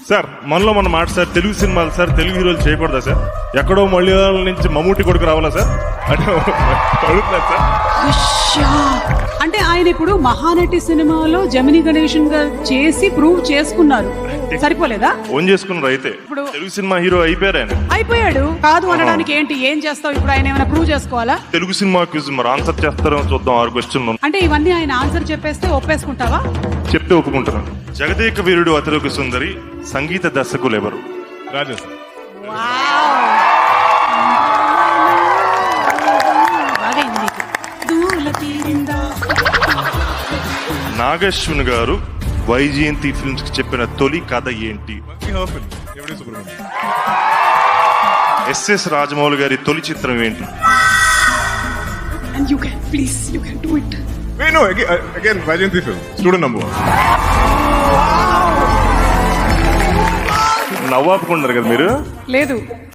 Sir మనలో మన మాట సార్, తెలుగు సినిమాలు సార్, తెలుగు హీరోలు చేయకూడదా సార్? ఎక్కడో మలయాళం నుంచి మమ్ముట్టి కొడుకు రావాలా సార్? అంటే అడుగుతున్నారు సార్. ఉష్షా. అంటే ఆయన ఇప్పుడు మహానటి సినిమాలో జమినీ గణేషన్ గా చేసి ప్రూవ్ చేసుకున్నారు, సరిపోలేదా? ఫోన్ చేసుకున్నారు అయితే ఇప్పుడు తెలుగు సినిమా హీరో అయిపోయారు ఆయన. అయిపోయాడు కాదు అనడానికి ఏంటి? ఏం చేస్తావు ఇప్పుడు? ఆయన ఏమైనా ప్రూవ్ చేసుకోవాలా? తెలుగు సినిమా క్విజ్ మరి ఆన్సర్ చేస్తారో చూద్దాం. 6 క్వశ్చన్లు అంటే ఇవన్నీ ఆయన ఆన్సర్ చెప్పేస్తే ఒప్పేసుకుంటావా? చెప్తే ఒప్పుకుంటాను. జగదేక వీరుడు అతిలోక సుందరి సంగీత దర్శకులు ఎవరు? రాజా సార్. బాగైంది నీకు. దూల తీరిందా? నాగశ్విన్ గారు వైజయంతి ఫిల్మ్స్ కి చెప్పిన తొలి కథ ఏంటి? ఎవరి సుబ్రహ్మణ్యం. ఎస్ఎస్ రాజమౌళి గారి తొలి చిత్రం ఏంటి? And you can, please, you can do it. Wait, no, again, Vajanti film. Student number 1. నవ్వాపుకున్నారు కదా మీరు. లేదు,